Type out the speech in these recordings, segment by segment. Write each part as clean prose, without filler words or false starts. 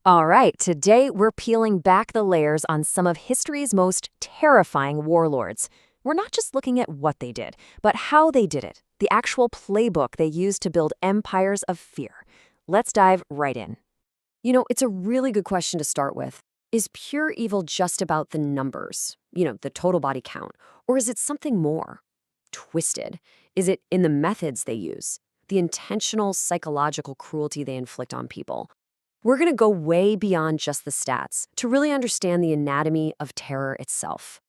All right, today we're peeling back the layers on some of history's most terrifying warlords. We're not just looking at what they did, but how they did it, the actual playbook they used to build empires of fear. Let's dive right in. It's a really good question to start with. Is pure evil just about the numbers, the total body count, or is it something more? Twisted? Is it in the methods they use, the intentional psychological cruelty they inflict on people? We're going to go way beyond just the stats to really understand the anatomy of terror itself.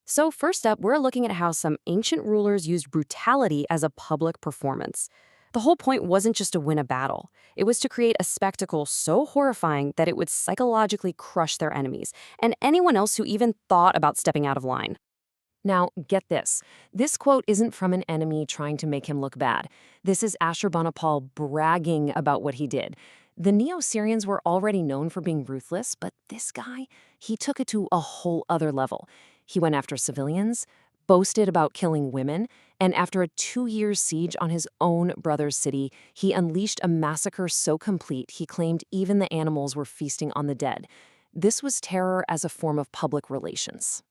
So first up, we're looking at how some ancient rulers used brutality as a public performance. The whole point wasn't just to win a battle. It was to create a spectacle so horrifying that it would psychologically crush their enemies and anyone else who even thought about stepping out of line. Now, get this. This quote isn't from an enemy trying to make him look bad. This is Ashurbanipal bragging about what he did. The Neo-Syrians were already known for being ruthless, but this guy, he took it to a whole other level. He went after civilians, boasted about killing women, and after a 2-year siege on his own brother's city, he unleashed a massacre so complete he claimed even the animals were feasting on the dead. This was terror as a form of public relations.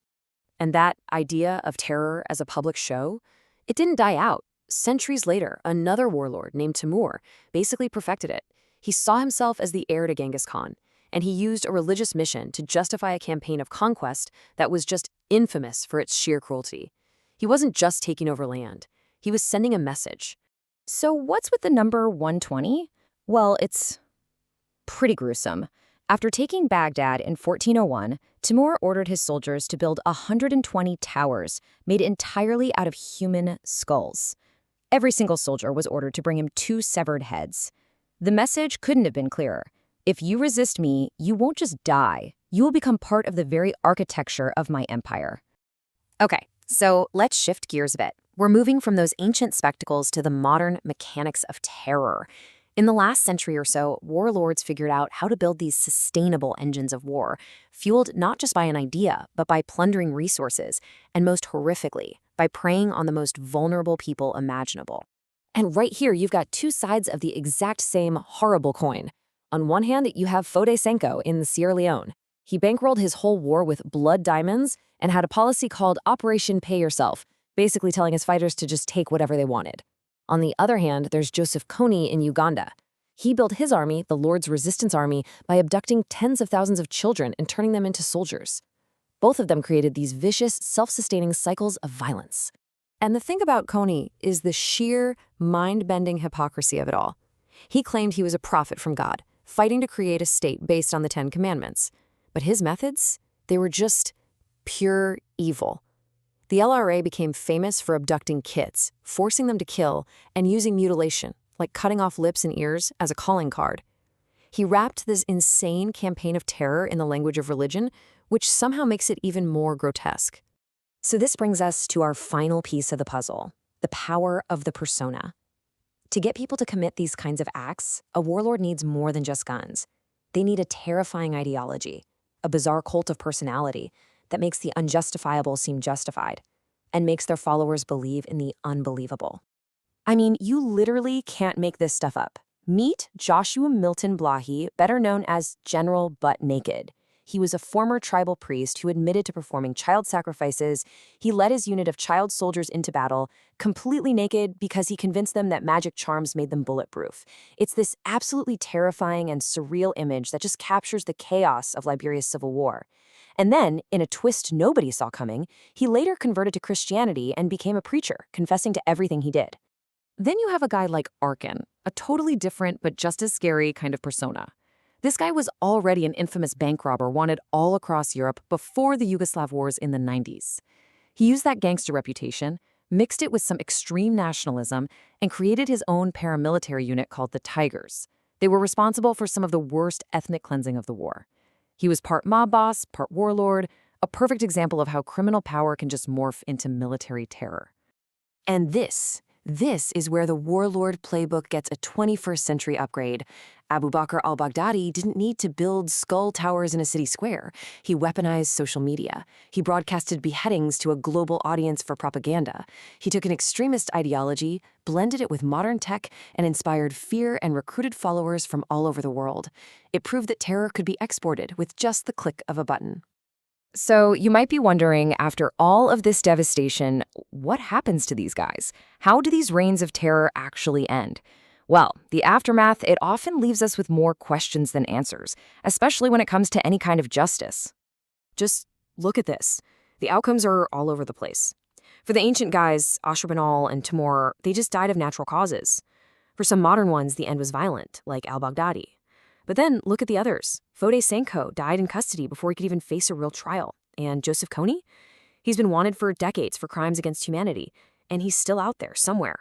And that idea of terror as a public show, it didn't die out. Centuries later, another warlord named Timur basically perfected it. He saw himself as the heir to Genghis Khan, and he used a religious mission to justify a campaign of conquest that was just infamous for its sheer cruelty. He wasn't just taking over land. He was sending a message. So what's with the number 120? Well, it's pretty gruesome. After taking Baghdad in 1401, Timur ordered his soldiers to build 120 towers made entirely out of human skulls. Every single soldier was ordered to bring him 2 severed heads. The message couldn't have been clearer. If you resist me, you won't just die. You will become part of the very architecture of my empire. Okay, so let's shift gears a bit. We're moving from those ancient spectacles to the modern mechanics of terror. In the last century or so, warlords figured out how to build these sustainable engines of war, fueled not just by an idea, but by plundering resources, and most horrifically, by preying on the most vulnerable people imaginable. And right here, you've got 2 sides of the exact same horrible coin. On one hand, you have Fode Senko in Sierra Leone. He bankrolled his whole war with blood diamonds and had a policy called Operation Pay Yourself, basically telling his fighters to just take whatever they wanted. On the other hand, there's Joseph Kony in Uganda. He built his army, the Lord's Resistance Army, by abducting tens of thousands of children and turning them into soldiers. Both of them created these vicious, self-sustaining cycles of violence. And the thing about Kony is the sheer, mind-bending hypocrisy of it all. He claimed he was a prophet from God, fighting to create a state based on the 10 Commandments. But his methods, they were just pure evil. The LRA became famous for abducting kids, forcing them to kill, and using mutilation, like cutting off lips and ears, as a calling card. He wrapped this insane campaign of terror in the language of religion, which somehow makes it even more grotesque. So this brings us to our final piece of the puzzle, the power of the persona. To get people to commit these kinds of acts, a warlord needs more than just guns. They need a terrifying ideology, a bizarre cult of personality that makes the unjustifiable seem justified and makes their followers believe in the unbelievable. I mean, you literally can't make this stuff up. Meet Joshua Milton Blahy, better known as General Butt Naked. He was a former tribal priest who admitted to performing child sacrifices. He led his unit of child soldiers into battle, completely naked because he convinced them that magic charms made them bulletproof. It's this absolutely terrifying and surreal image that just captures the chaos of Liberia's civil war. And then, in a twist nobody saw coming, he later converted to Christianity and became a preacher, confessing to everything he did. Then you have a guy like Arkan, a totally different but just as scary kind of persona. This guy was already an infamous bank robber wanted all across Europe before the Yugoslav wars in the 90s. He used that gangster reputation, mixed it with some extreme nationalism, and created his own paramilitary unit called the Tigers. They were responsible for some of the worst ethnic cleansing of the war. He was part mob boss, part warlord, a perfect example of how criminal power can just morph into military terror. And this This is where the Warlord playbook gets a 21st century upgrade. Abu Bakr al-Baghdadi didn't need to build skull towers in a city square. He weaponized social media. He broadcasted beheadings to a global audience for propaganda. He took an extremist ideology, blended it with modern tech, and inspired fear and recruited followers from all over the world. It proved that terror could be exported with just the click of a button. So you might be wondering, after all of this devastation, what happens to these guys? How do these reigns of terror actually end? Well, the aftermath, it often leaves us with more questions than answers, especially when it comes to any kind of justice. Just look at this. The outcomes are all over the place. For the ancient guys, Ashurbanipal and Timur, they just died of natural causes. For some modern ones, the end was violent, like al-Baghdadi. But then look at the others. Fode Senko died in custody before he could even face a real trial. And Joseph Kony? He's been wanted for decades for crimes against humanity, and he's still out there somewhere.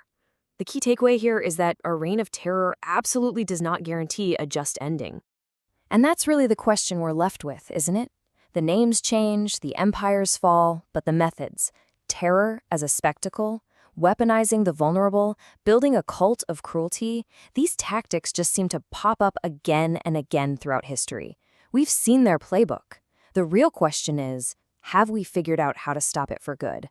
The key takeaway here is that a reign of terror absolutely does not guarantee a just ending. And that's really the question we're left with, isn't it? The names change, the empires fall, but the methods, terror as a spectacle, weaponizing the vulnerable, building a cult of cruelty, these tactics just seem to pop up again and again throughout history. We've seen their playbook. The real question is, have we figured out how to stop it for good?